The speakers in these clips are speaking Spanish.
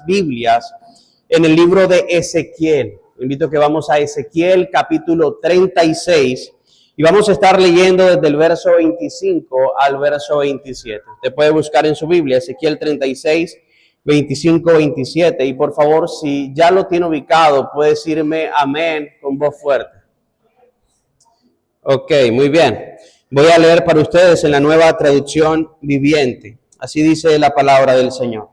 Biblias en el libro de Ezequiel. Invito a que vamos a Ezequiel capítulo 36 y vamos a estar leyendo desde el verso 25 al verso 27. Usted puede buscar en su Biblia Ezequiel 36, 25, 27 y por favor, si ya lo tiene ubicado, puede decirme amén con voz fuerte. Ok, muy bien. Voy a leer para ustedes en la Nueva Traducción Viviente. Así dice la palabra del Señor.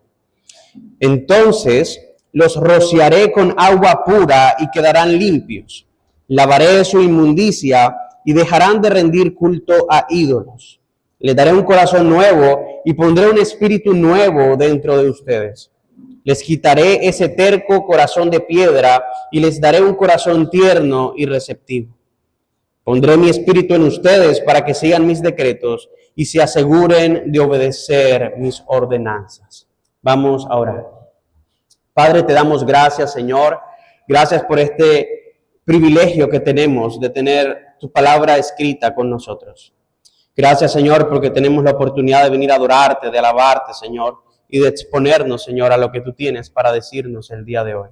Entonces los rociaré con agua pura y quedarán limpios. Lavaré su inmundicia y dejarán de rendir culto a ídolos. Les daré un corazón nuevo y pondré un espíritu nuevo dentro de ustedes. Les quitaré ese terco corazón de piedra y les daré un corazón tierno y receptivo. Pondré mi espíritu en ustedes para que sigan mis decretos y se aseguren de obedecer mis ordenanzas. Vamos a orar. Padre, te damos gracias, Señor. Gracias por este privilegio que tenemos de tener tu palabra escrita con nosotros. Gracias, Señor, porque tenemos la oportunidad de venir a adorarte, de alabarte, Señor, y de exponernos, Señor, a lo que tú tienes para decirnos el día de hoy.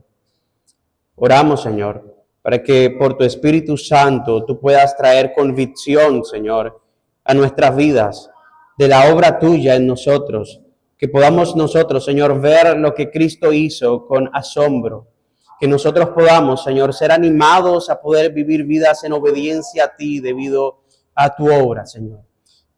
Oramos, Señor, para que por tu Espíritu Santo tú puedas traer convicción, Señor, a nuestras vidas, de la obra tuya en nosotros, que podamos nosotros, Señor, ver lo que Cristo hizo con asombro, que nosotros podamos, Señor, ser animados a poder vivir vidas en obediencia a ti debido a tu obra, Señor.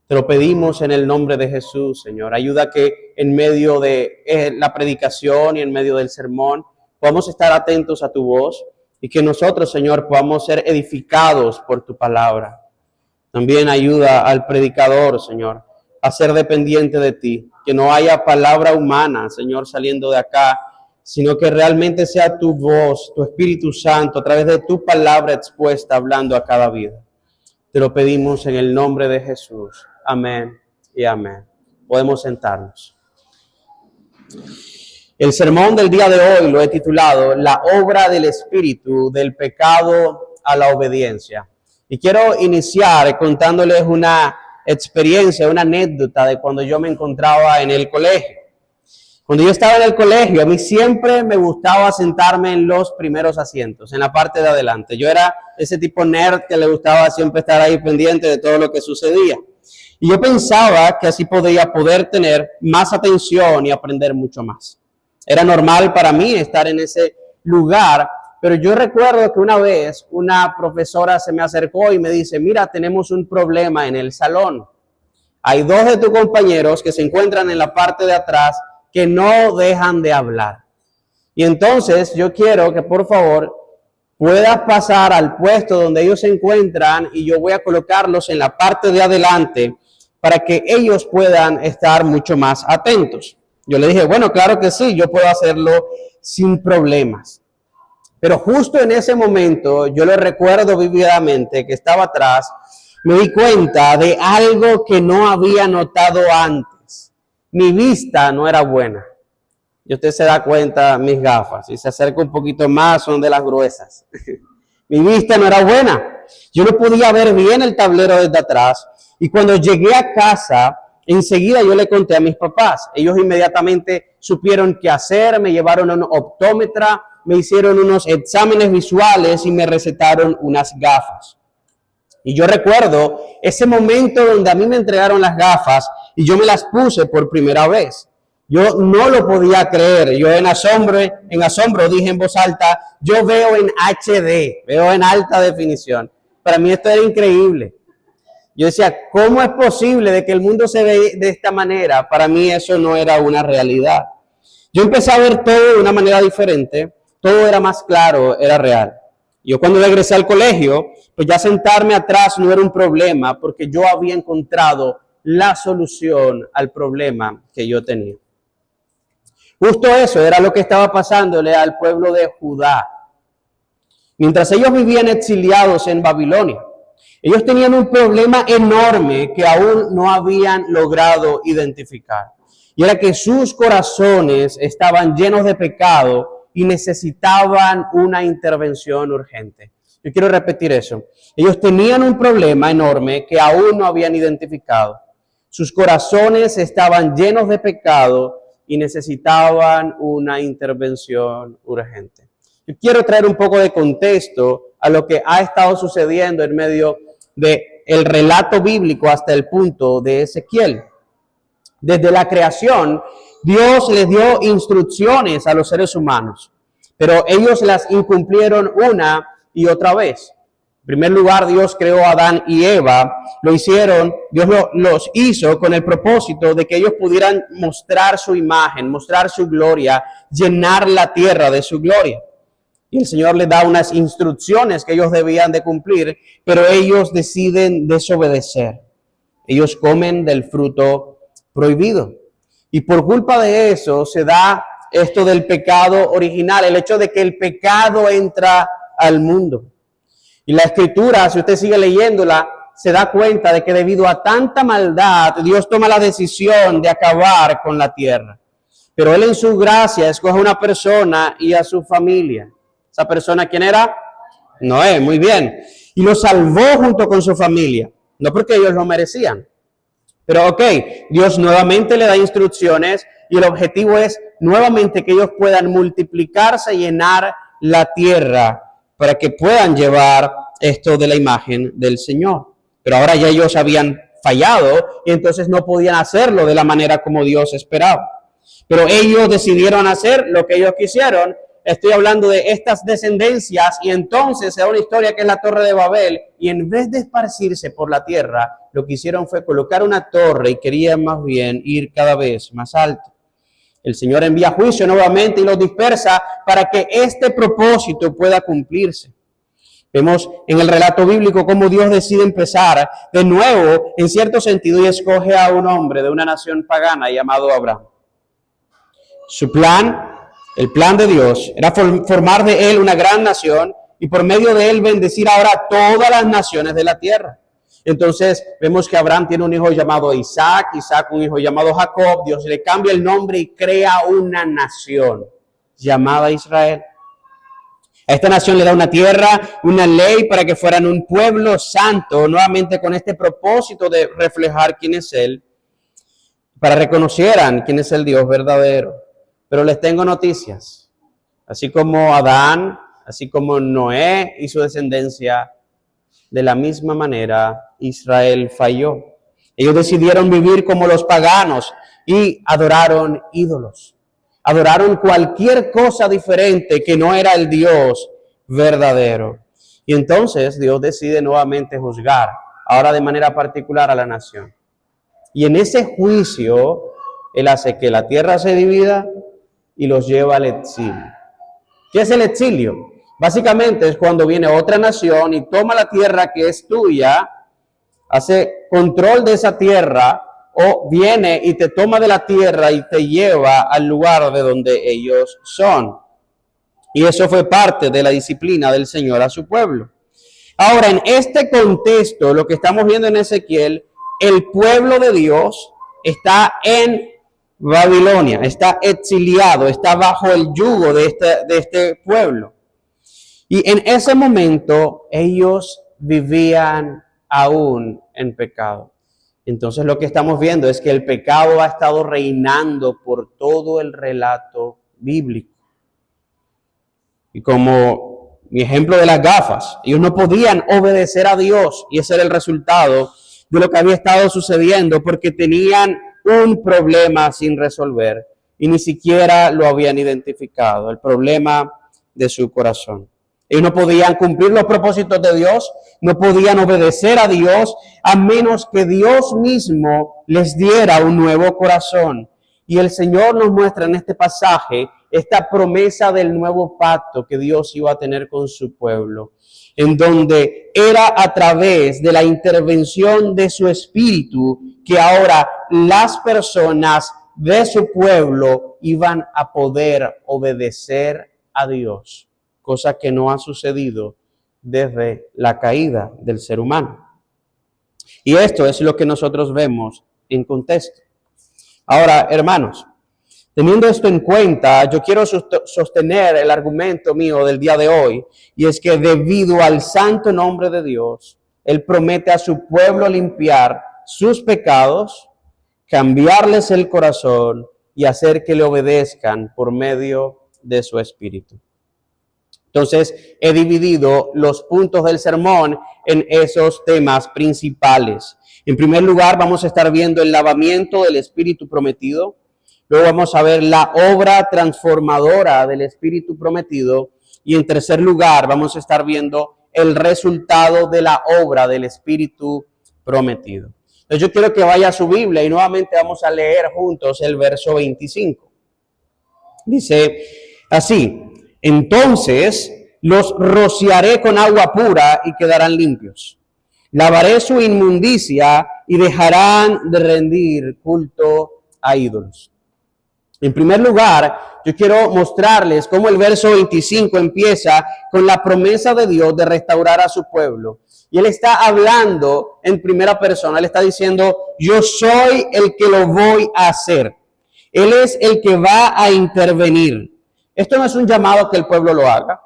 Te lo pedimos en el nombre de Jesús, Señor. Ayuda que en medio de la predicación y en medio del sermón podamos estar atentos a tu voz y que nosotros, Señor, podamos ser edificados por tu palabra. También ayuda al predicador, Señor, a ser dependiente de ti, que no haya palabra humana, Señor, saliendo de acá, sino que realmente sea tu voz, tu Espíritu Santo, a través de tu palabra expuesta, hablando a cada vida. Te lo pedimos en el nombre de Jesús. Amén y amén. Podemos sentarnos. El sermón del día de hoy lo he titulado La obra del Espíritu, del pecado a la obediencia. Y quiero iniciar contándoles una experiencia, una anécdota de cuando yo me encontraba en el colegio. Cuando yo estaba en el colegio, a mí siempre me gustaba sentarme en los primeros asientos, en la parte de adelante. Yo era ese tipo nerd que le gustaba siempre estar ahí pendiente de todo lo que sucedía. Y yo pensaba que así podía poder tener más atención y aprender mucho más. Era normal para mí estar en ese lugar, pero yo recuerdo que una vez una profesora se me acercó y me dice, mira, tenemos un problema en el salón. Hay dos de tus compañeros que se encuentran en la parte de atrás que no dejan de hablar. Y entonces yo quiero que por favor puedas pasar al puesto donde ellos se encuentran y yo voy a colocarlos en la parte de adelante para que ellos puedan estar mucho más atentos. Yo le dije, bueno, claro que sí, yo puedo hacerlo sin problemas. Pero justo en ese momento, yo lo recuerdo vívidamente, que estaba atrás, me di cuenta de algo que no había notado antes. Mi vista no era buena. Y usted se da cuenta, mis gafas, si se acerca un poquito más, son de las gruesas. Mi vista no era buena. Yo no podía ver bien el tablero desde atrás. Y cuando llegué a casa, enseguida yo le conté a mis papás. Ellos inmediatamente supieron qué hacer, me llevaron a un optómetra, me hicieron unos exámenes visuales y me recetaron unas gafas. Y yo recuerdo ese momento donde a mí me entregaron las gafas y yo me las puse por primera vez. Yo no lo podía creer. Yo en asombro dije en voz alta, yo veo en HD, veo en alta definición. Para mí esto era increíble. Yo decía, ¿cómo es posible de que el mundo se ve de esta manera? Para mí eso no era una realidad. Yo empecé a ver todo de una manera diferente, todo era más claro, era real. Yo cuando regresé al colegio, pues ya sentarme atrás no era un problema porque yo había encontrado la solución al problema que yo tenía. Justo eso era lo que estaba pasándole al pueblo de Judá. Mientras ellos vivían exiliados en Babilonia, ellos tenían un problema enorme que aún no habían logrado identificar. Y era que sus corazones estaban llenos de pecado y necesitaban una intervención urgente. Yo quiero repetir eso. Ellos tenían un problema enorme que aún no habían identificado. Sus corazones estaban llenos de pecado y necesitaban una intervención urgente. Yo quiero traer un poco de contexto a lo que ha estado sucediendo en medio del relato bíblico hasta el punto de Ezequiel. Desde la creación, Dios les dio instrucciones a los seres humanos, pero ellos las incumplieron una y otra vez. En primer lugar, Dios creó a Adán y Eva, Dios los hizo con el propósito de que ellos pudieran mostrar su imagen, mostrar su gloria, llenar la tierra de su gloria. Y el Señor les da unas instrucciones que ellos debían de cumplir, pero ellos deciden desobedecer. Ellos comen del fruto prohibido. Y por culpa de eso se da esto del pecado original, el hecho de que el pecado entra al mundo. Y la Escritura, si usted sigue leyéndola, se da cuenta de que debido a tanta maldad, Dios toma la decisión de acabar con la tierra. Pero Él en su gracia escoge a una persona y a su familia. ¿Esa persona quién era? Noé, muy bien. Y lo salvó junto con su familia. No porque ellos lo merecían. Pero Dios nuevamente le da instrucciones y el objetivo es nuevamente que ellos puedan multiplicarse y llenar la tierra para que puedan llevar esto de la imagen del Señor. Pero ahora ya ellos habían fallado y entonces no podían hacerlo de la manera como Dios esperaba. Pero ellos decidieron hacer lo que ellos quisieron. Estoy hablando de estas descendencias y entonces se da una historia que es la Torre de Babel y en vez de esparcirse por la tierra, lo que hicieron fue colocar una torre y querían más bien ir cada vez más alto. El Señor envía juicio nuevamente y los dispersa para que este propósito pueda cumplirse. Vemos en el relato bíblico cómo Dios decide empezar de nuevo en cierto sentido y escoge a un hombre de una nación pagana llamado Abraham. Su plan, el plan de Dios, era formar de él una gran nación y por medio de él bendecir ahora todas las naciones de la tierra. Entonces vemos que Abraham tiene un hijo llamado Isaac un hijo llamado Jacob. Dios le cambia el nombre y crea una nación llamada Israel. A esta nación le da una tierra, una ley para que fueran un pueblo santo, nuevamente con este propósito de reflejar quién es Él, para reconocieran quién es el Dios verdadero. Pero les tengo noticias. Así como Adán, así como Noé y su descendencia, de la misma manera Israel falló. Ellos decidieron vivir como los paganos y adoraron ídolos. Adoraron cualquier cosa diferente que no era el Dios verdadero. Y entonces Dios decide nuevamente juzgar, ahora de manera particular a la nación. Y en ese juicio, Él hace que la tierra se divida y los lleva al exilio. ¿Qué es el exilio? Básicamente es cuando viene otra nación y toma la tierra que es tuya, hace control de esa tierra, o viene y te toma de la tierra y te lleva al lugar de donde ellos son. Y eso fue parte de la disciplina del Señor a su pueblo. Ahora, en este contexto, lo que estamos viendo en Ezequiel, el pueblo de Dios está en Babilonia, está exiliado, está bajo el yugo de este pueblo. Y en ese momento ellos vivían aún en pecado. Entonces lo que estamos viendo es que el pecado ha estado reinando por todo el relato bíblico. Y como mi ejemplo de las gafas, ellos no podían obedecer a Dios y ese era el resultado de lo que había estado sucediendo porque tenían un problema sin resolver y ni siquiera lo habían identificado, el problema de su corazón. Ellos no podían cumplir los propósitos de Dios, no podían obedecer a Dios, a menos que Dios mismo les diera un nuevo corazón. Y el Señor nos muestra en este pasaje esta promesa del nuevo pacto que Dios iba a tener con su pueblo, en donde era a través de la intervención de su Espíritu que ahora las personas de su pueblo iban a poder obedecer a Dios, cosa que no ha sucedido desde la caída del ser humano. Y esto es lo que nosotros vemos en contexto. Ahora, hermanos, teniendo esto en cuenta, yo quiero sostener el argumento mío del día de hoy, y es que debido al santo nombre de Dios, Él promete a su pueblo limpiar sus pecados, cambiarles el corazón y hacer que le obedezcan por medio de su Espíritu. Entonces, he dividido los puntos del sermón en esos temas principales. En primer lugar, vamos a estar viendo el lavamiento del Espíritu prometido. Luego vamos a ver la obra transformadora del Espíritu prometido. Y en tercer lugar, vamos a estar viendo el resultado de la obra del Espíritu prometido. Entonces, yo quiero que vaya a su Biblia y nuevamente vamos a leer juntos el verso 25. Dice así: entonces los rociaré con agua pura y quedarán limpios. Lavaré su inmundicia y dejarán de rendir culto a ídolos. En primer lugar, yo quiero mostrarles cómo el verso 25 empieza con la promesa de Dios de restaurar a su pueblo. Y Él está hablando en primera persona. Él está diciendo: yo soy el que lo voy a hacer. Él es el que va a intervenir. Esto no es un llamado a que el pueblo lo haga.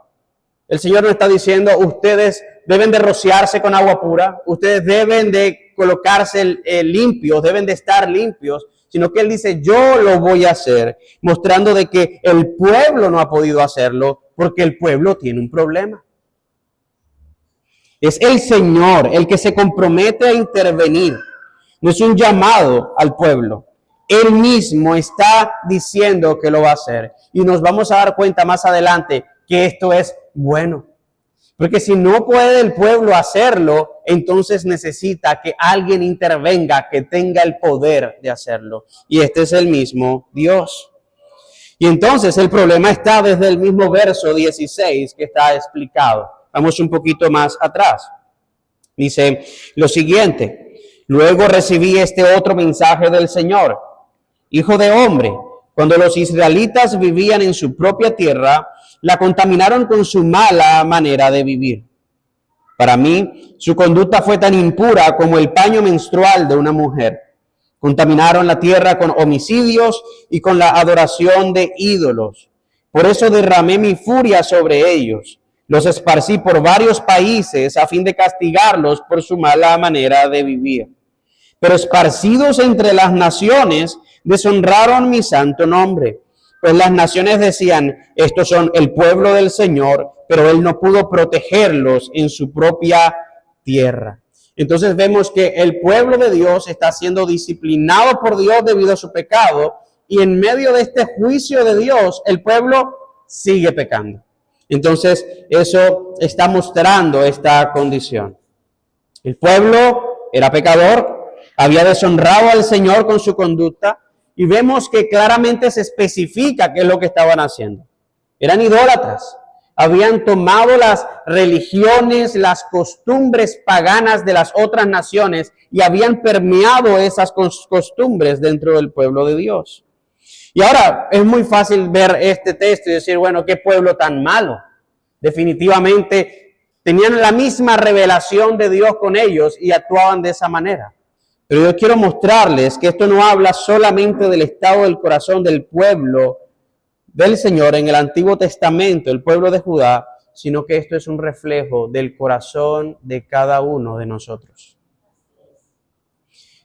El Señor no está diciendo: ustedes deben de rociarse con agua pura, ustedes deben de colocarse limpios, deben de estar limpios, sino que Él dice: yo lo voy a hacer, mostrando de que el pueblo no ha podido hacerlo porque el pueblo tiene un problema. Es el Señor el que se compromete a intervenir. No es un llamado al pueblo. Él mismo está diciendo que lo va a hacer. Y nos vamos a dar cuenta más adelante que esto es bueno. Porque si no puede el pueblo hacerlo, entonces necesita que alguien intervenga, que tenga el poder de hacerlo. Y este es el mismo Dios. Y entonces el problema está desde el mismo verso 16 que está explicado. Vamos un poquito más atrás. Dice lo siguiente: luego recibí este otro mensaje del Señor. Hijo de hombre, cuando los israelitas vivían en su propia tierra, la contaminaron con su mala manera de vivir. Para mí, su conducta fue tan impura como el paño menstrual de una mujer. Contaminaron la tierra con homicidios y con la adoración de ídolos. Por eso derramé mi furia sobre ellos. Los esparcí por varios países a fin de castigarlos por su mala manera de vivir. Pero esparcidos entre las naciones, deshonraron mi santo nombre. Pues las naciones decían: estos son el pueblo del Señor, pero Él no pudo protegerlos en su propia tierra. Entonces vemos que el pueblo de Dios está siendo disciplinado por Dios debido a su pecado, y en medio de este juicio de Dios, el pueblo sigue pecando. Entonces eso está mostrando esta condición. El pueblo era pecador, había deshonrado al Señor con su conducta, y vemos que claramente se especifica qué es lo que estaban haciendo. Eran idólatras. Habían tomado las religiones, las costumbres paganas de las otras naciones y habían permeado esas costumbres dentro del pueblo de Dios. Y ahora es muy fácil ver este texto y decir: bueno, qué pueblo tan malo. Definitivamente tenían la misma revelación de Dios con ellos y actuaban de esa manera. Pero yo quiero mostrarles que esto no habla solamente del estado del corazón del pueblo del Señor en el Antiguo Testamento, el pueblo de Judá, sino que esto es un reflejo del corazón de cada uno de nosotros.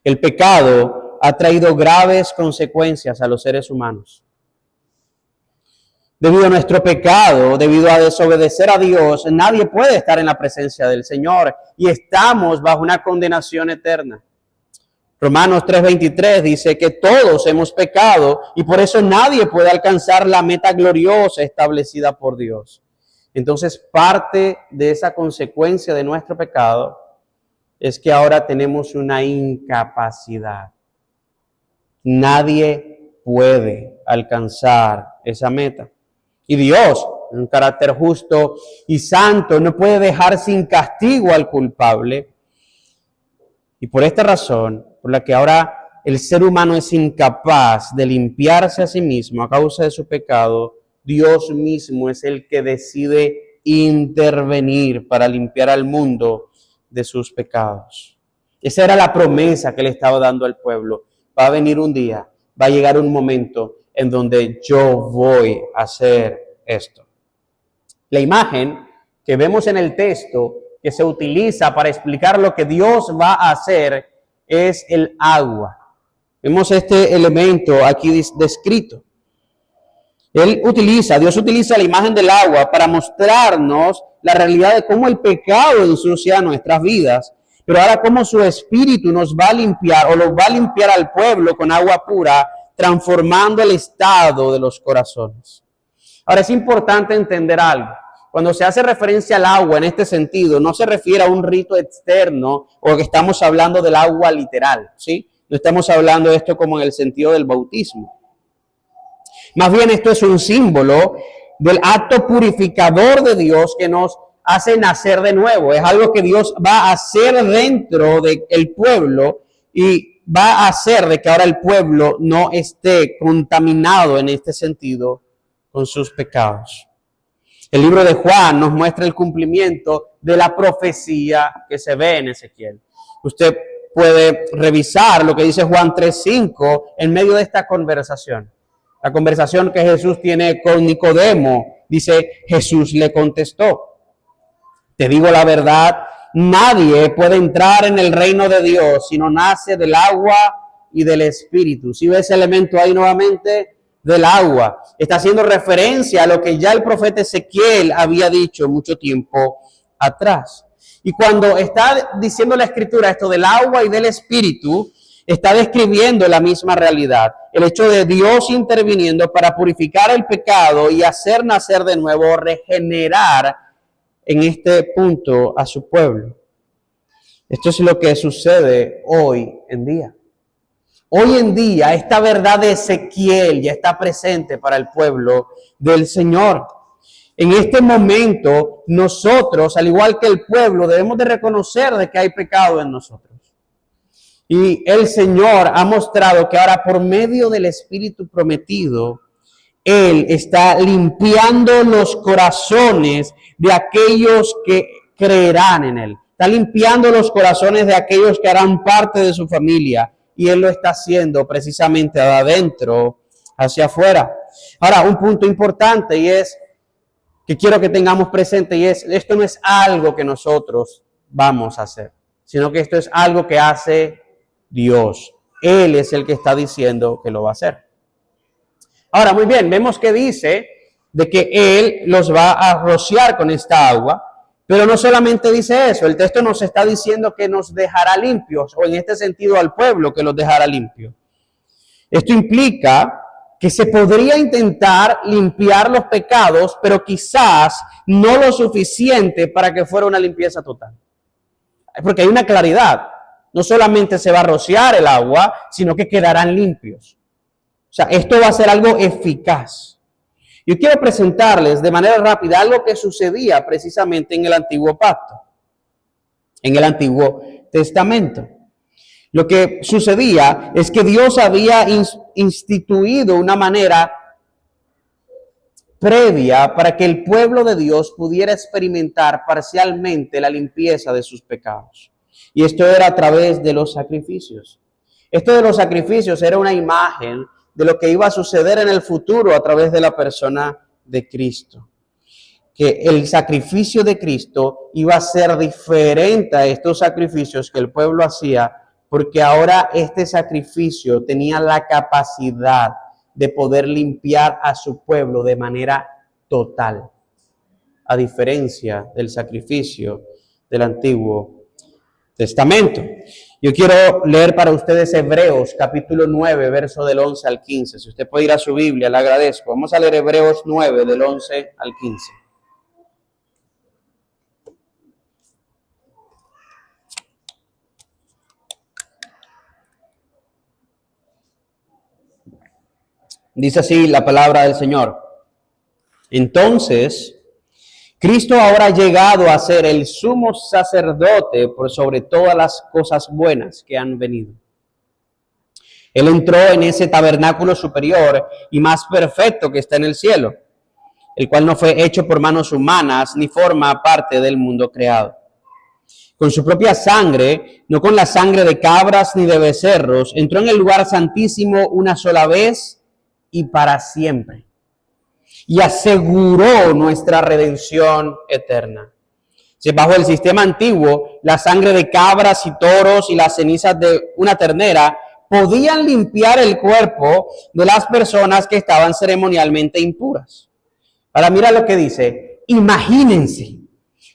El pecado ha traído graves consecuencias a los seres humanos. Debido a nuestro pecado, debido a desobedecer a Dios, nadie puede estar en la presencia del Señor y estamos bajo una condenación eterna. Romanos 3:23 dice que todos hemos pecado y por eso nadie puede alcanzar la meta gloriosa establecida por Dios. Entonces, parte de esa consecuencia de nuestro pecado es que ahora tenemos una incapacidad. Nadie puede alcanzar esa meta. Y Dios, en un carácter justo y santo, no puede dejar sin castigo al culpable. Y por esta razón, por la que ahora el ser humano es incapaz de limpiarse a sí mismo a causa de su pecado, Dios mismo es el que decide intervenir para limpiar al mundo de sus pecados. Esa era la promesa que le estaba dando al pueblo. Va a venir un día, va a llegar un momento en donde yo voy a hacer esto. La imagen que vemos en el texto que se utiliza para explicar lo que Dios va a hacer es el agua. Vemos este elemento aquí descrito. Dios utiliza la imagen del agua para mostrarnos la realidad de cómo el pecado ensucia nuestras vidas, pero ahora cómo su espíritu nos va a limpiar o lo va a limpiar al pueblo con agua pura, transformando el estado de los corazones. Ahora es importante entender algo. Cuando se hace referencia al agua en este sentido, no se refiere a un rito externo o que estamos hablando del agua literal, ¿sí? No estamos hablando de esto como en el sentido del bautismo. Más bien esto es un símbolo del acto purificador de Dios que nos hace nacer de nuevo. Es algo que Dios va a hacer dentro del pueblo y va a hacer de que ahora el pueblo no esté contaminado en este sentido con sus pecados. El libro de Juan nos muestra el cumplimiento de la profecía que se ve en Ezequiel. Usted puede revisar lo que dice Juan 3:5 en medio de esta conversación. La conversación que Jesús tiene con Nicodemo, dice, Jesús le contestó, te digo la verdad, nadie puede entrar en el reino de Dios si no nace del agua y del Espíritu. Si ves ese elemento ahí nuevamente, del agua, está haciendo referencia a lo que ya el profeta Ezequiel había dicho mucho tiempo atrás. Y cuando está diciendo la Escritura esto del agua y del Espíritu, está describiendo la misma realidad. El hecho de Dios interviniendo para purificar el pecado y hacer nacer de nuevo, regenerar en este punto a su pueblo. Esto es lo que sucede hoy en día. Hoy en día esta verdad de Ezequiel ya está presente para el pueblo del Señor. En este momento nosotros, al igual que el pueblo, debemos de reconocer de que hay pecado en nosotros. Y el Señor ha mostrado que ahora por medio del Espíritu prometido, Él está limpiando los corazones de aquellos que creerán en Él. Está limpiando los corazones de aquellos que harán parte de su familia. Y Él lo está haciendo precisamente de adentro hacia afuera. Ahora, un punto importante y es que quiero que tengamos presente y es, esto no es algo que nosotros vamos a hacer, sino que esto es algo que hace Dios. Él es el que está diciendo que lo va a hacer. Ahora, muy bien, vemos que dice de que Él los va a rociar con esta agua, pero no solamente dice eso, el texto nos está diciendo que nos dejará limpios, o en este sentido al pueblo que los dejará limpios. Esto implica que se podría intentar limpiar los pecados, pero quizás no lo suficiente para que fuera una limpieza total. Porque hay una claridad. No solamente se va a rociar el agua, sino que quedarán limpios. O sea, esto va a ser algo eficaz. Yo quiero presentarles de manera rápida algo que sucedía precisamente en el Antiguo Pacto, en el Antiguo Testamento. Lo que sucedía es que Dios había instituido una manera previa para que el pueblo de Dios pudiera experimentar parcialmente la limpieza de sus pecados. Y esto era a través de los sacrificios. Esto de los sacrificios era una imagen de lo que iba a suceder en el futuro a través de la persona de Cristo. Que el sacrificio de Cristo iba a ser diferente a estos sacrificios que el pueblo hacía, porque ahora este sacrificio tenía la capacidad de poder limpiar a su pueblo de manera total, a diferencia del sacrificio del Antiguo Testamento. Yo quiero leer para ustedes Hebreos capítulo 9, verso del 11 al 15. Si usted puede ir a su Biblia, le agradezco. Vamos a leer Hebreos 9, del 11 al 15. Dice así la palabra del Señor. Entonces, Cristo ahora ha llegado a ser el sumo sacerdote por sobre todas las cosas buenas que han venido. Él entró en ese tabernáculo superior y más perfecto que está en el cielo, el cual no fue hecho por manos humanas ni forma parte del mundo creado. Con su propia sangre, no con la sangre de cabras ni de becerros, entró en el lugar santísimo una sola vez y para siempre, y aseguró nuestra redención eterna. Bajo el sistema antiguo, la sangre de cabras y toros y las cenizas de una ternera podían limpiar el cuerpo de las personas que estaban ceremonialmente impuras. Ahora mira lo que dice, imagínense.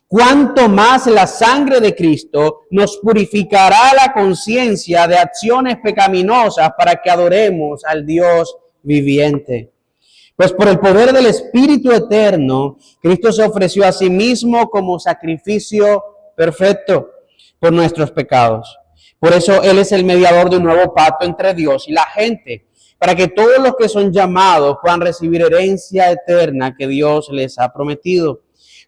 Cuanto más la sangre de Cristo nos purificará la conciencia de acciones pecaminosas para que adoremos al Dios viviente. Pues por el poder del Espíritu eterno, Cristo se ofreció a sí mismo como sacrificio perfecto por nuestros pecados. Por eso Él es el mediador de un nuevo pacto entre Dios y la gente, para que todos los que son llamados puedan recibir herencia eterna que Dios les ha prometido.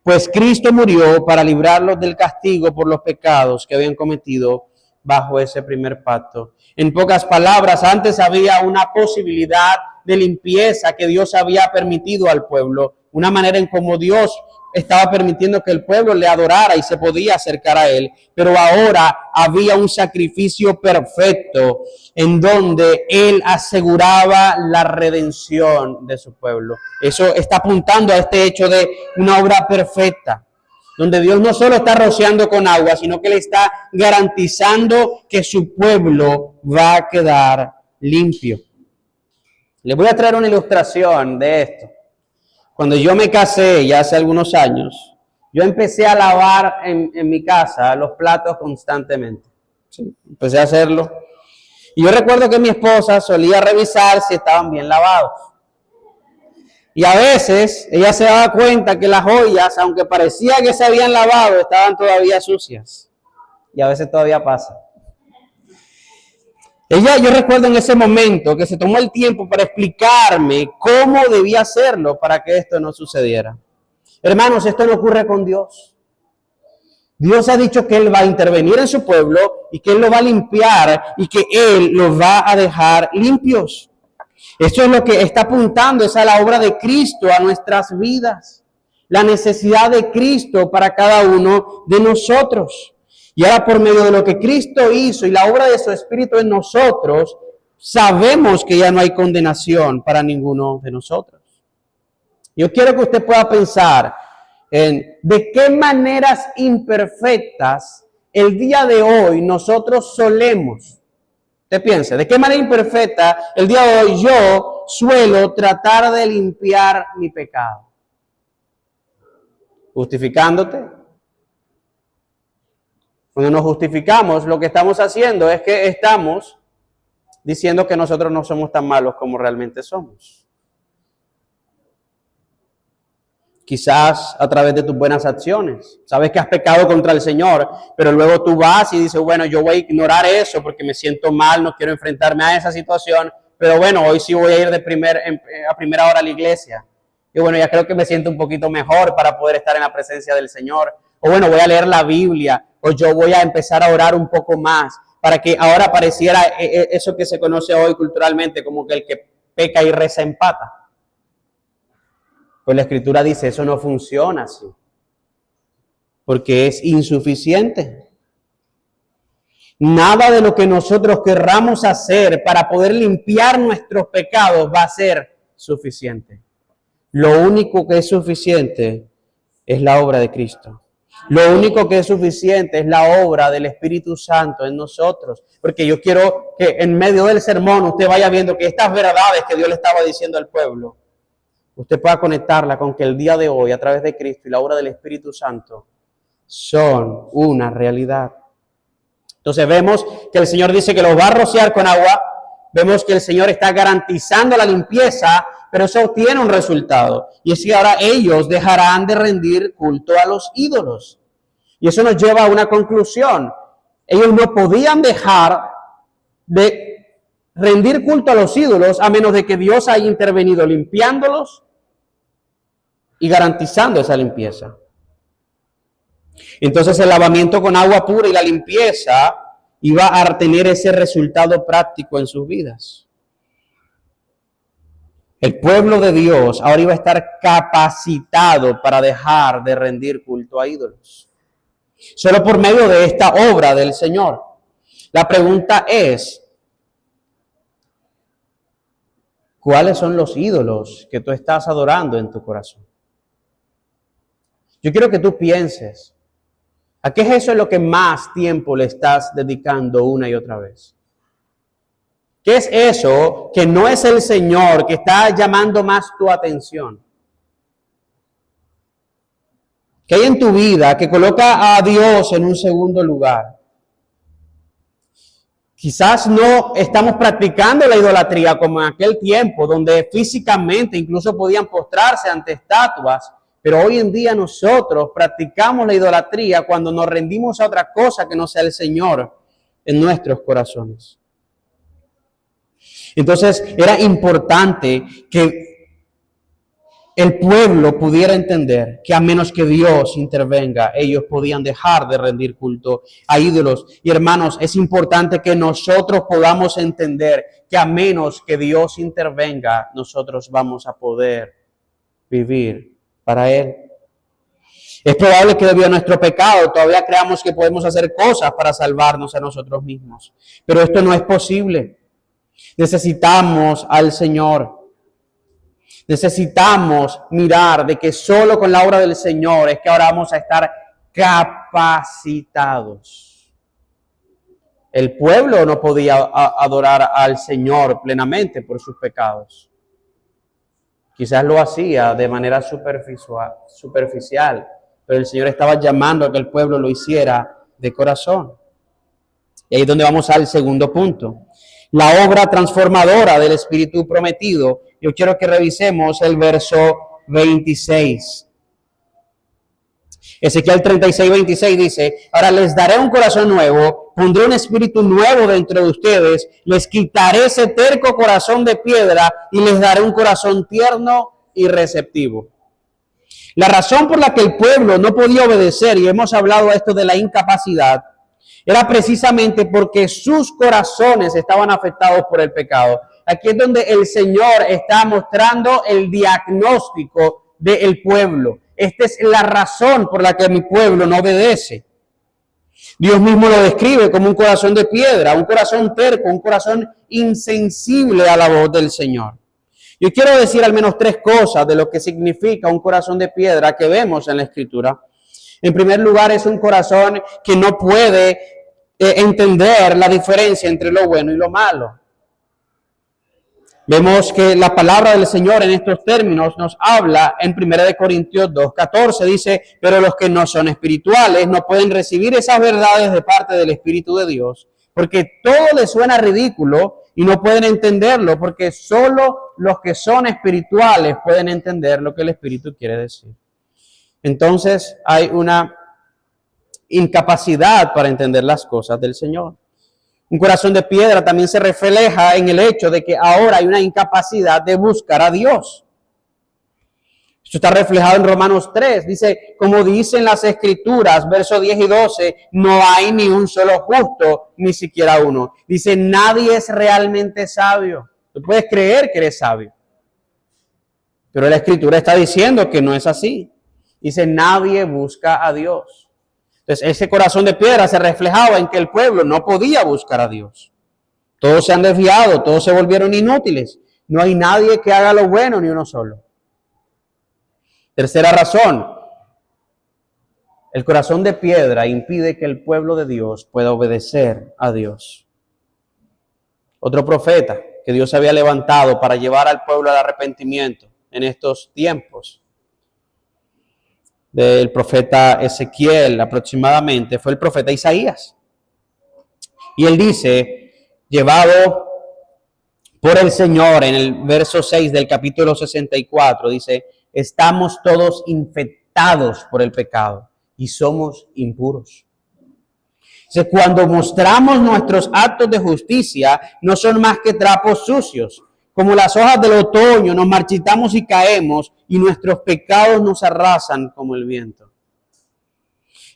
Pues Cristo murió para librarlos del castigo por los pecados que habían cometido bajo ese primer pacto. En pocas palabras, antes había una posibilidad de limpieza que Dios había permitido al pueblo, una manera en cómo Dios estaba permitiendo que el pueblo le adorara y se podía acercar a él, pero ahora había un sacrificio perfecto en donde él aseguraba la redención de su pueblo. Eso está apuntando a este hecho de una obra perfecta, donde Dios no solo está rociando con agua, sino que le está garantizando que su pueblo va a quedar limpio. Les voy a traer una ilustración de esto. Cuando yo me casé ya hace algunos años, yo empecé a lavar en mi casa los platos constantemente. Sí, empecé a hacerlo. Y yo recuerdo que mi esposa solía revisar si estaban bien lavados. Y a veces ella se daba cuenta que las ollas, aunque parecía que se habían lavado, estaban todavía sucias. Y a veces todavía pasa. Yo recuerdo en ese momento que se tomó el tiempo para explicarme cómo debía hacerlo para que esto no sucediera. Hermanos, esto no ocurre con Dios. Dios ha dicho que Él va a intervenir en su pueblo y que Él lo va a limpiar y que Él los va a dejar limpios. Esto es lo que está apuntando, es a la obra de Cristo a nuestras vidas. La necesidad de Cristo para cada uno de nosotros. Y ahora por medio de lo que Cristo hizo y la obra de su Espíritu en nosotros, sabemos que ya no hay condenación para ninguno de nosotros. Yo quiero que usted pueda pensar en de qué maneras imperfectas el día de hoy nosotros solemos. Usted piense, ¿de qué manera imperfecta el día de hoy yo suelo tratar de limpiar mi pecado? Justificándote. Cuando nos justificamos, lo que estamos haciendo es que estamos diciendo que nosotros no somos tan malos como realmente somos. Quizás a través de tus buenas acciones. Sabes que has pecado contra el Señor, pero luego tú vas y dices, bueno, yo voy a ignorar eso porque me siento mal, no quiero enfrentarme a esa situación, pero bueno, hoy sí voy a ir a primera hora a la iglesia. Y bueno, ya creo que me siento un poquito mejor para poder estar en la presencia del Señor. O bueno, voy a leer la Biblia, o yo voy a empezar a orar un poco más, para que ahora pareciera eso que se conoce hoy culturalmente como que el que peca y reza empata. Pues la Escritura dice, eso no funciona así, porque es insuficiente. Nada de lo que nosotros querramos hacer para poder limpiar nuestros pecados va a ser suficiente. Lo único que es suficiente es la obra de Cristo. Lo único que es suficiente es la obra del Espíritu Santo en nosotros. Porque yo quiero que en medio del sermón usted vaya viendo que estas verdades que Dios le estaba diciendo al pueblo, usted pueda conectarla con que el día de hoy, a través de Cristo y la obra del Espíritu Santo, son una realidad. Entonces vemos que el Señor dice que los va a rociar con agua. Vemos que el Señor está garantizando la limpieza, pero eso tiene un resultado. Y es que ahora ellos dejarán de rendir culto a los ídolos. Y eso nos lleva a una conclusión. Ellos no podían dejar de rendir culto a los ídolos a menos de que Dios haya intervenido limpiándolos y garantizando esa limpieza. Entonces el lavamiento con agua pura y la limpieza iba a tener ese resultado práctico en sus vidas. El pueblo de Dios ahora iba a estar capacitado para dejar de rendir culto a ídolos. Solo por medio de esta obra del Señor. La pregunta es, ¿cuáles son los ídolos que tú estás adorando en tu corazón? Yo quiero que tú pienses, ¿a qué es eso en lo que más tiempo le estás dedicando una y otra vez? ¿Qué es eso que no es el Señor que está llamando más tu atención? ¿Qué hay en tu vida que coloca a Dios en un segundo lugar? Quizás no estamos practicando la idolatría como en aquel tiempo, donde físicamente incluso podían postrarse ante estatuas, pero hoy en día nosotros practicamos la idolatría cuando nos rendimos a otra cosa que no sea el Señor en nuestros corazones. Entonces era importante que el pueblo pudiera entender que a menos que Dios intervenga, ellos podían dejar de rendir culto a ídolos. Y hermanos, es importante que nosotros podamos entender que a menos que Dios intervenga, nosotros vamos a poder vivir para Él. Es probable que debido a nuestro pecado todavía creamos que podemos hacer cosas para salvarnos a nosotros mismos. Pero esto no es posible. Necesitamos al Señor. Necesitamos mirar de que solo con la obra del Señor es que ahora vamos a estar capacitados. El pueblo no podía adorar al Señor plenamente por sus pecados. Quizás lo hacía de manera superficial, pero el Señor estaba llamando a que el pueblo lo hiciera de corazón. Y ahí es donde vamos al segundo punto. La obra transformadora del Espíritu prometido. Yo quiero que revisemos el verso 26. Ezequiel 36, 26 dice, ahora les daré un corazón nuevo, pondré un espíritu nuevo dentro de ustedes, les quitaré ese terco corazón de piedra y les daré un corazón tierno y receptivo. La razón por la que el pueblo no podía obedecer, y hemos hablado esto de la incapacidad, era precisamente porque sus corazones estaban afectados por el pecado. Aquí es donde el Señor está mostrando el diagnóstico del pueblo. Esta es la razón por la que mi pueblo no obedece. Dios mismo lo describe como un corazón de piedra, un corazón terco, un corazón insensible a la voz del Señor. Yo quiero decir al menos 3 cosas de lo que significa un corazón de piedra que vemos en la Escritura. En primer lugar, es un corazón que no puede entender la diferencia entre lo bueno y lo malo. Vemos que la palabra del Señor en estos términos nos habla en 1 Corintios 2:14, dice, pero los que no son espirituales no pueden recibir esas verdades de parte del Espíritu de Dios, porque todo les suena ridículo y no pueden entenderlo, porque solo los que son espirituales pueden entender lo que el Espíritu quiere decir. Entonces hay una incapacidad para entender las cosas del Señor. Un corazón de piedra también se refleja en el hecho de que ahora hay una incapacidad de buscar a Dios. Esto está reflejado en Romanos 3. Dice, como dicen las Escrituras, versos 10 y 12, no hay ni un solo justo, ni siquiera uno. Dice, nadie es realmente sabio. Tú puedes creer que eres sabio, pero la Escritura está diciendo que no es así. Dice, nadie busca a Dios. Entonces, ese corazón de piedra se reflejaba en que el pueblo no podía buscar a Dios. Todos se han desviado, todos se volvieron inútiles. No hay nadie que haga lo bueno, ni uno solo. Tercera razón, el corazón de piedra impide que el pueblo de Dios pueda obedecer a Dios. Otro profeta que Dios había levantado para llevar al pueblo al arrepentimiento en estos tiempos, del profeta Ezequiel aproximadamente, fue el profeta Isaías. Y él dice, llevado por el Señor, en el verso 6 del capítulo 64, dice, estamos todos infectados por el pecado y somos impuros. Dice, cuando mostramos nuestros actos de justicia, no son más que trapos sucios. Como las hojas del otoño, nos marchitamos y caemos, y nuestros pecados nos arrasan como el viento.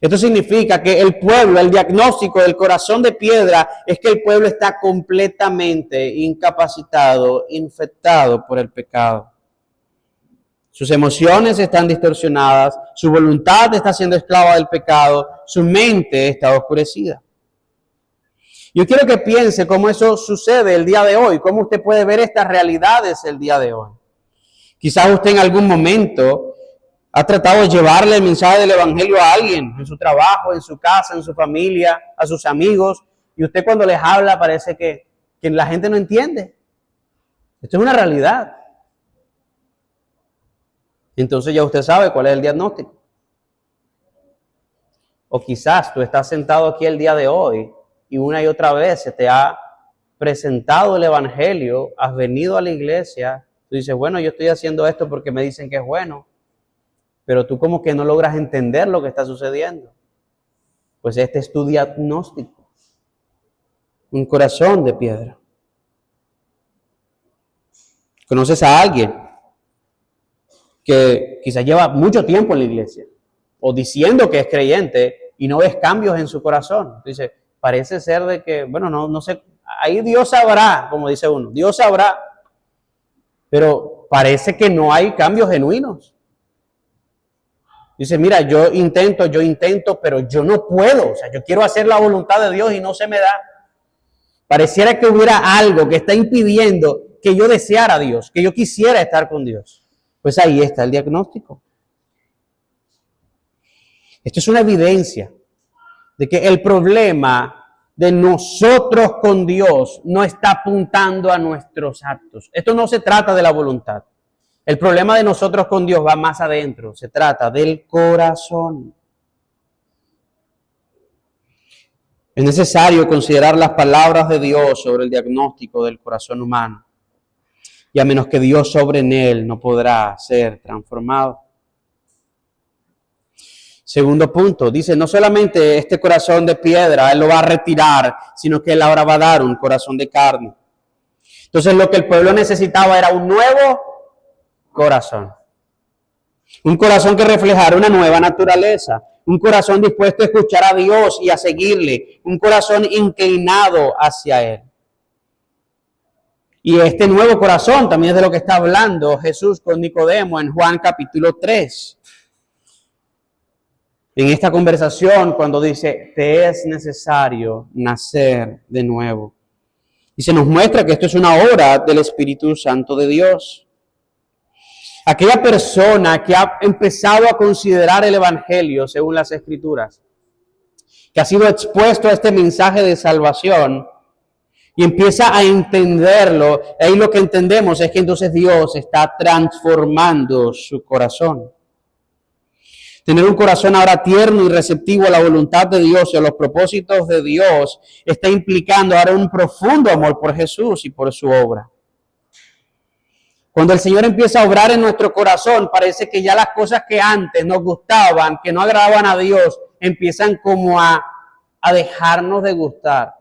Esto significa que el pueblo, el diagnóstico del corazón de piedra, es que el pueblo está completamente incapacitado, infectado por el pecado. Sus emociones están distorsionadas, su voluntad está siendo esclava del pecado, su mente está oscurecida. Yo quiero que piense cómo eso sucede el día de hoy, cómo usted puede ver estas realidades el día de hoy. Quizás usted en algún momento ha tratado de llevarle el mensaje del evangelio a alguien, en su trabajo, en su casa, en su familia, a sus amigos, y usted cuando les habla parece que que la gente no entiende. Esto es una realidad. Entonces ya usted sabe cuál es el diagnóstico. O quizás tú estás sentado aquí el día de hoy y una y otra vez se te ha presentado el evangelio, has venido a la iglesia, tú dices, bueno, yo estoy haciendo esto porque me dicen que es bueno, pero tú como que no logras entender lo que está sucediendo. Pues este es tu diagnóstico. Un corazón de piedra. ¿Conoces a alguien que quizás lleva mucho tiempo en la iglesia o diciendo que es creyente y no ves cambios en su corazón? Dice, parece ser de que, bueno, no sé, ahí Dios sabrá, como dice uno, Dios sabrá, pero parece que no hay cambios genuinos. Dice, mira, yo intento, pero yo no puedo, o sea, yo quiero hacer la voluntad de Dios y no se me da. Pareciera que hubiera algo que está impidiendo que yo deseara a Dios, que yo quisiera estar con Dios. Pues ahí está el diagnóstico. Esto es una evidencia de que el problema de nosotros con Dios no está apuntando a nuestros actos. Esto no se trata de la voluntad. El problema de nosotros con Dios va más adentro. Se trata del corazón. Es necesario considerar las palabras de Dios sobre el diagnóstico del corazón humano. Y a menos que Dios sobre en él, no podrá ser transformado. Segundo punto, dice, no solamente este corazón de piedra, Él lo va a retirar, sino que Él ahora va a dar un corazón de carne. Entonces lo que el pueblo necesitaba era un nuevo corazón. Un corazón que reflejara una nueva naturaleza. Un corazón dispuesto a escuchar a Dios y a seguirle. Un corazón inclinado hacia Él. Y este nuevo corazón también es de lo que está hablando Jesús con Nicodemo en Juan capítulo 3. En esta conversación, cuando dice, te es necesario nacer de nuevo. Y se nos muestra que esto es una obra del Espíritu Santo de Dios. Aquella persona que ha empezado a considerar el Evangelio según las Escrituras, que ha sido expuesto a este mensaje de salvación y empieza a entenderlo, ahí lo que entendemos es que entonces Dios está transformando su corazón. Tener un corazón ahora tierno y receptivo a la voluntad de Dios y a los propósitos de Dios está implicando ahora un profundo amor por Jesús y por su obra. Cuando el Señor empieza a obrar en nuestro corazón, parece que ya las cosas que antes nos gustaban, que no agradaban a Dios, empiezan como a dejarnos de gustar.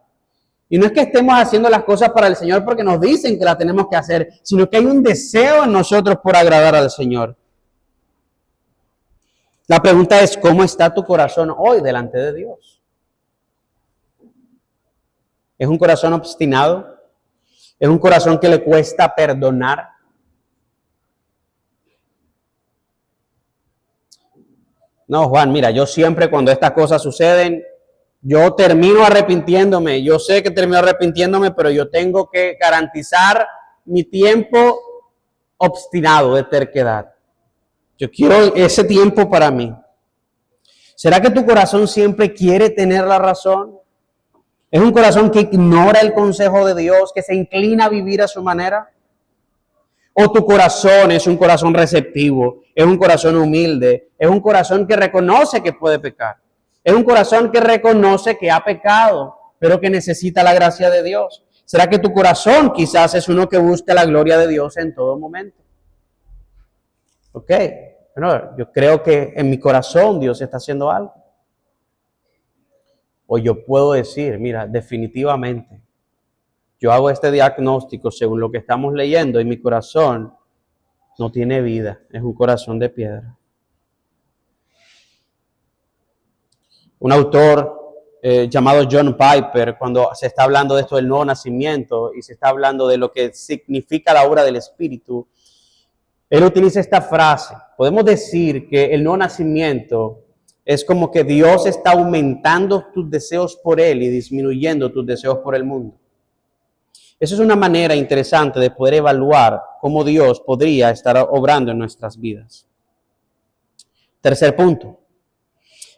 Y no es que estemos haciendo las cosas para el Señor porque nos dicen que las tenemos que hacer, sino que hay un deseo en nosotros por agradar al Señor. La pregunta es, ¿cómo está tu corazón hoy delante de Dios? ¿Es un corazón obstinado? ¿Es un corazón que le cuesta perdonar? No, Juan, mira, yo siempre cuando estas cosas suceden, yo termino arrepintiéndome. Yo sé que termino arrepintiéndome, pero yo tengo que garantizar mi tiempo obstinado de terquedad. Yo quiero ese tiempo para mí. ¿Será que tu corazón siempre quiere tener la razón? ¿Es un corazón que ignora el consejo de Dios, que se inclina a vivir a su manera? ¿O tu corazón es un corazón receptivo, es un corazón humilde, es un corazón que reconoce que puede pecar? Es un corazón que reconoce que ha pecado, pero que necesita la gracia de Dios. ¿Será que tu corazón quizás es uno que busca la gloria de Dios en todo momento? Ok, bueno, yo creo que en mi corazón Dios está haciendo algo. O yo puedo decir, mira, definitivamente, yo hago este diagnóstico según lo que estamos leyendo y mi corazón no tiene vida, es un corazón de piedra. Un autor llamado John Piper, cuando se está hablando de esto del nuevo nacimiento y se está hablando de lo que significa la obra del Espíritu, él utiliza esta frase. Podemos decir que el nuevo nacimiento es como que Dios está aumentando tus deseos por Él y disminuyendo tus deseos por el mundo. Eso es una manera interesante de poder evaluar cómo Dios podría estar obrando en nuestras vidas. Tercer punto.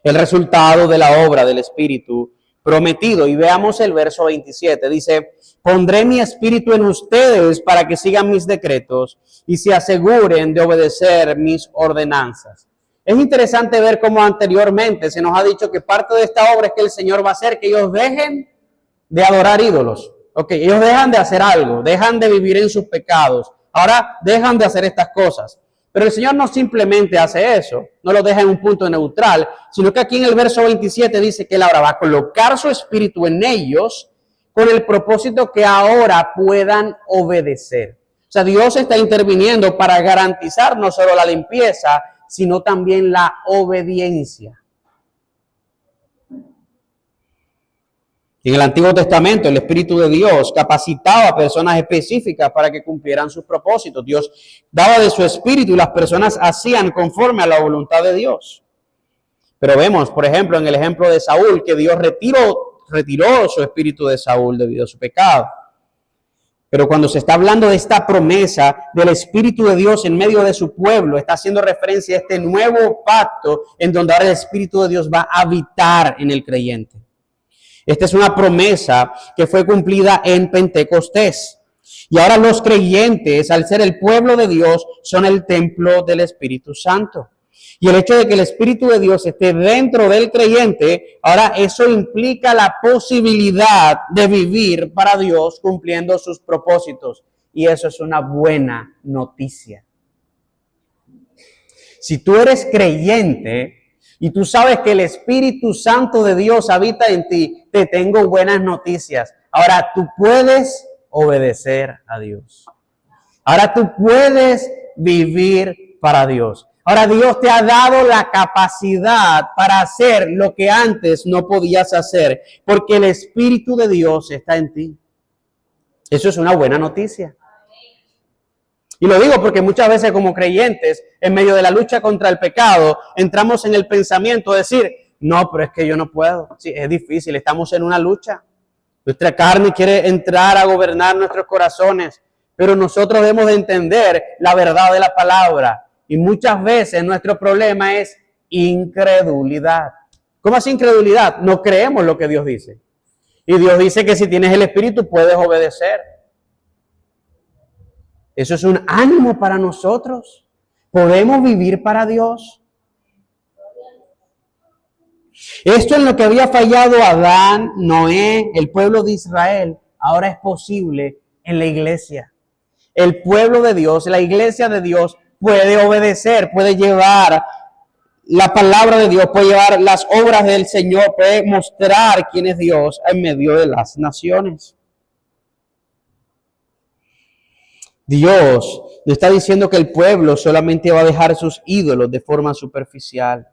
El resultado de la obra del Espíritu prometido. Y veamos el verso 27. Dice, pondré mi espíritu en ustedes para que sigan mis decretos y se aseguren de obedecer mis ordenanzas. Es interesante ver cómo anteriormente se nos ha dicho que parte de esta obra es que el Señor va a hacer que ellos dejen de adorar ídolos. Ok, ellos dejan de hacer algo, dejan de vivir en sus pecados. Ahora dejan de hacer estas cosas. Pero el Señor no simplemente hace eso, no lo deja en un punto neutral, sino que aquí en el verso 27 dice que Él ahora va a colocar su espíritu en ellos con el propósito que ahora puedan obedecer. O sea, Dios está interviniendo para garantizar no solo la limpieza, sino también la obediencia. En el Antiguo Testamento, el Espíritu de Dios capacitaba a personas específicas para que cumplieran sus propósitos. Dios daba de su Espíritu y las personas hacían conforme a la voluntad de Dios. Pero vemos, por ejemplo, en el ejemplo de Saúl, que Dios retiró su Espíritu de Saúl debido a su pecado. Pero cuando se está hablando de esta promesa del Espíritu de Dios en medio de su pueblo, está haciendo referencia a este nuevo pacto en donde ahora el Espíritu de Dios va a habitar en el creyente. Esta es una promesa que fue cumplida en Pentecostés. Y ahora los creyentes, al ser el pueblo de Dios, son el templo del Espíritu Santo. Y el hecho de que el Espíritu de Dios esté dentro del creyente, ahora eso implica la posibilidad de vivir para Dios cumpliendo sus propósitos. Y eso es una buena noticia. Si tú eres creyente y tú sabes que el Espíritu Santo de Dios habita en ti, te tengo buenas noticias. Ahora tú puedes obedecer a Dios. Ahora tú puedes vivir para Dios. Ahora Dios te ha dado la capacidad para hacer lo que antes no podías hacer, porque el Espíritu de Dios está en ti. Eso es una buena noticia. Y lo digo porque muchas veces como creyentes, en medio de la lucha contra el pecado, entramos en el pensamiento de decir, no, pero es que yo no puedo. Sí, es difícil, estamos en una lucha. Nuestra carne quiere entrar a gobernar nuestros corazones, pero nosotros debemos de entender la verdad de la palabra. Y muchas veces nuestro problema es incredulidad. ¿Cómo es incredulidad? No creemos lo que Dios dice. Y Dios dice que si tienes el Espíritu puedes obedecer. Eso es un ánimo para nosotros. ¿Podemos vivir para Dios? Esto en lo que había fallado Adán, Noé, el pueblo de Israel, ahora es posible en la iglesia. El pueblo de Dios, la iglesia de Dios puede obedecer, puede llevar la palabra de Dios, puede llevar las obras del Señor, puede mostrar quién es Dios en medio de las naciones. Dios no está diciendo que el pueblo solamente va a dejar sus ídolos de forma superficial.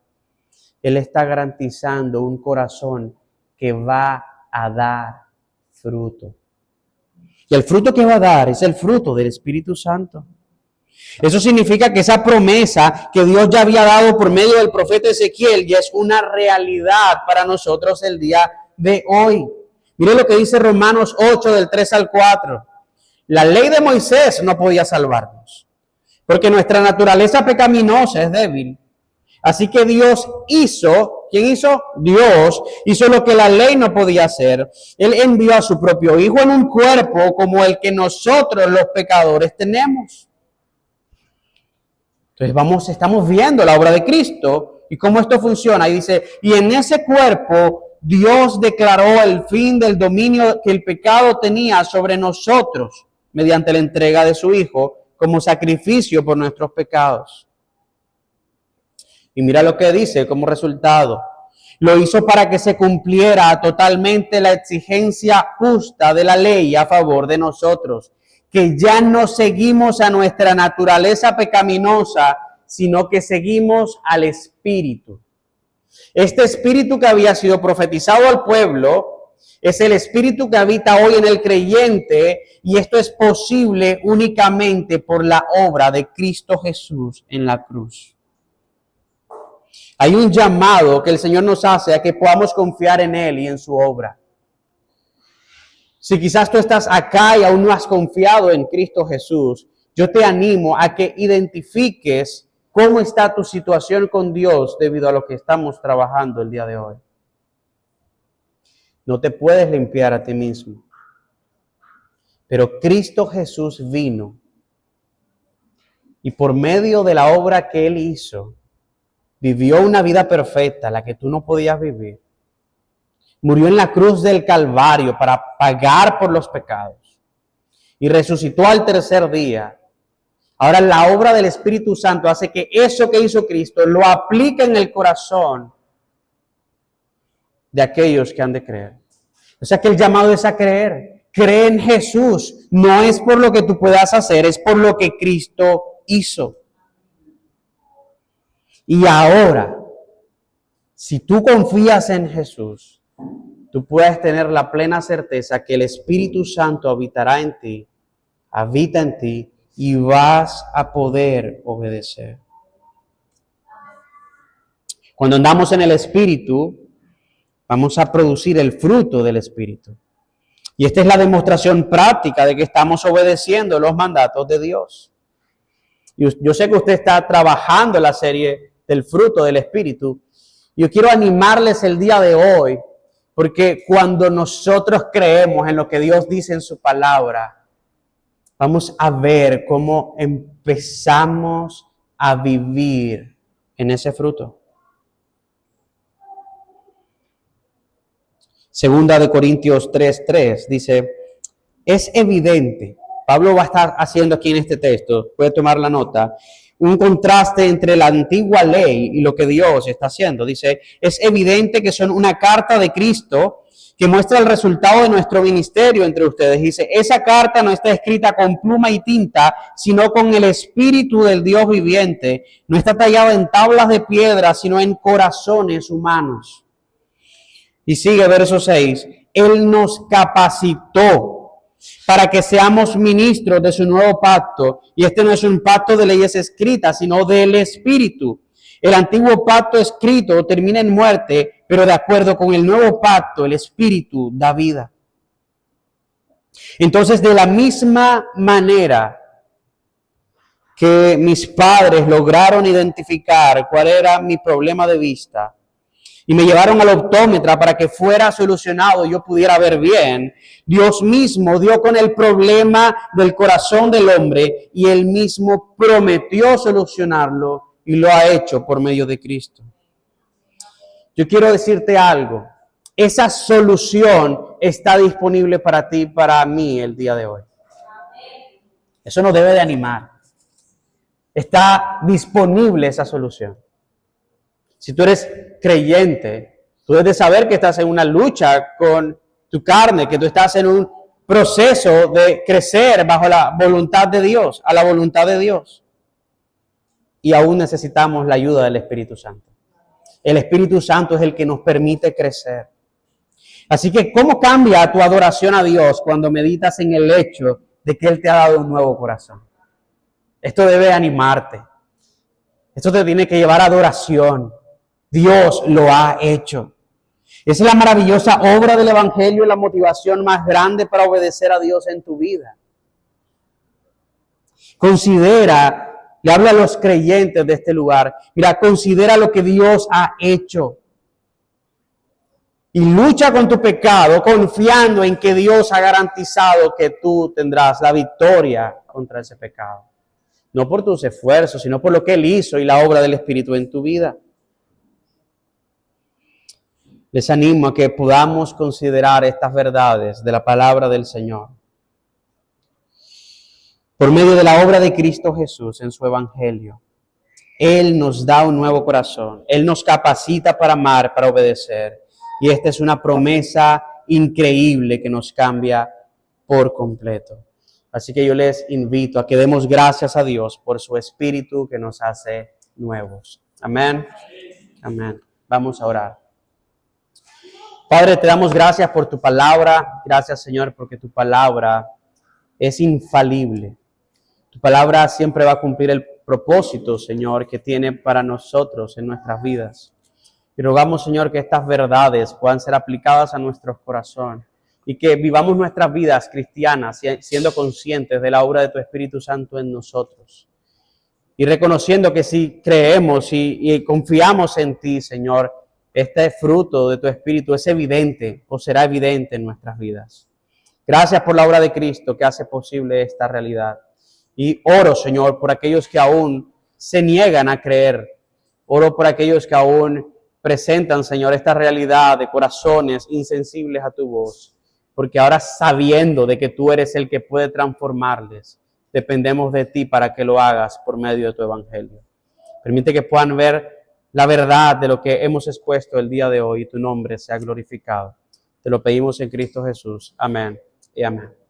Él está garantizando un corazón que va a dar fruto. Y el fruto que va a dar es el fruto del Espíritu Santo. Eso significa que esa promesa que Dios ya había dado por medio del profeta Ezequiel ya es una realidad para nosotros el día de hoy. Mire lo que dice Romanos 8 del 3 al 4. La ley de Moisés no podía salvarnos, porque nuestra naturaleza pecaminosa es débil. Así que Dios hizo, ¿quién hizo? Dios hizo lo que la ley no podía hacer. Él envió a su propio Hijo en un cuerpo como el que nosotros los pecadores tenemos. Entonces estamos viendo la obra de Cristo y cómo esto funciona. Y dice, y en ese cuerpo Dios declaró el fin del dominio que el pecado tenía sobre nosotros mediante la entrega de su Hijo como sacrificio por nuestros pecados. Y mira lo que dice como resultado. Lo hizo para que se cumpliera totalmente la exigencia justa de la ley a favor de nosotros, que ya no seguimos a nuestra naturaleza pecaminosa, sino que seguimos al Espíritu. Este Espíritu que había sido profetizado al pueblo es el Espíritu que habita hoy en el creyente, y esto es posible únicamente por la obra de Cristo Jesús en la cruz. Hay un llamado que el Señor nos hace a que podamos confiar en Él y en su obra. Si quizás tú estás acá y aún no has confiado en Cristo Jesús, yo te animo a que identifiques cómo está tu situación con Dios debido a lo que estamos trabajando el día de hoy. No te puedes limpiar a ti mismo. Pero Cristo Jesús vino y por medio de la obra que Él hizo, vivió una vida perfecta, la que tú no podías vivir. Murió en la cruz del Calvario para pagar por los pecados. Y resucitó al tercer día. Ahora la obra del Espíritu Santo hace que eso que hizo Cristo lo aplique en el corazón de aquellos que han de creer. O sea que el llamado es a creer. Cree en Jesús. No es por lo que tú puedas hacer, es por lo que Cristo hizo. Y ahora, si tú confías en Jesús, tú puedes tener la plena certeza que el Espíritu Santo habitará en ti, habita en ti y vas a poder obedecer. Cuando andamos en el Espíritu, vamos a producir el fruto del Espíritu. Y esta es la demostración práctica de que estamos obedeciendo los mandatos de Dios. Yo sé que usted está trabajando la serie del fruto del Espíritu. Yo quiero animarles el día de hoy, porque cuando nosotros creemos en lo que Dios dice en su palabra, vamos a ver cómo empezamos a vivir en ese fruto. Segunda de Corintios 3:3 dice, es evidente, Pablo va a estar haciendo aquí en este texto, puede tomar la nota, un contraste entre la antigua ley y lo que Dios está haciendo. Dice, es evidente que son una carta de Cristo que muestra el resultado de nuestro ministerio entre ustedes. Dice, esa carta no está escrita con pluma y tinta, sino con el Espíritu del Dios viviente. No está tallada en tablas de piedra, sino en corazones humanos. Y sigue verso 6. Él nos capacitó para que seamos ministros de su nuevo pacto. Y este no es un pacto de leyes escritas, sino del Espíritu. El antiguo pacto escrito termina en muerte, pero de acuerdo con el nuevo pacto, el Espíritu da vida. Entonces, de la misma manera que mis padres lograron identificar cuál era mi problema de vista, y me llevaron al optómetra para que fuera solucionado y yo pudiera ver bien, Dios mismo dio con el problema del corazón del hombre y Él mismo prometió solucionarlo y lo ha hecho por medio de Cristo. Yo quiero decirte algo, esa solución está disponible para ti y para mí el día de hoy. Eso nos debe de animar. Está disponible esa solución. Si tú eres creyente, tú debes saber que estás en una lucha con tu carne, que tú estás en un proceso de crecer bajo la voluntad de Dios, a la voluntad de Dios. Y aún necesitamos la ayuda del Espíritu Santo. El Espíritu Santo es el que nos permite crecer. Así que, ¿cómo cambia tu adoración a Dios cuando meditas en el hecho de que Él te ha dado un nuevo corazón? Esto debe animarte. Esto te tiene que llevar a adoración. Dios lo ha hecho. Es la maravillosa obra del Evangelio y la motivación más grande para obedecer a Dios en tu vida. Considera, le hablo a los creyentes de este lugar, mira, considera lo que Dios ha hecho. Y lucha con tu pecado confiando en que Dios ha garantizado que tú tendrás la victoria contra ese pecado. No por tus esfuerzos, sino por lo que Él hizo y la obra del Espíritu en tu vida. Les animo a que podamos considerar estas verdades de la palabra del Señor. Por medio de la obra de Cristo Jesús en su Evangelio, Él nos da un nuevo corazón. Él nos capacita para amar, para obedecer. Y esta es una promesa increíble que nos cambia por completo. Así que yo les invito a que demos gracias a Dios por su Espíritu que nos hace nuevos. Amén. Amén. Vamos a orar. Padre, te damos gracias por tu palabra. Gracias, Señor, porque tu palabra es infalible. Tu palabra siempre va a cumplir el propósito, Señor, que tiene para nosotros en nuestras vidas. Y rogamos, Señor, que estas verdades puedan ser aplicadas a nuestros corazones y que vivamos nuestras vidas cristianas siendo conscientes de la obra de tu Espíritu Santo en nosotros. Y reconociendo que si creemos y confiamos en ti, Señor, este fruto de tu Espíritu es evidente o será evidente en nuestras vidas. Gracias por la obra de Cristo que hace posible esta realidad. Y oro, Señor, por aquellos que aún se niegan a creer. Oro por aquellos que aún presentan, Señor, esta realidad de corazones insensibles a tu voz. Porque ahora, sabiendo de que tú eres el que puede transformarles, dependemos de ti para que lo hagas por medio de tu evangelio. Permite que puedan ver la verdad de lo que hemos expuesto el día de hoy y tu nombre sea glorificado. Te lo pedimos en Cristo Jesús. Amén y amén.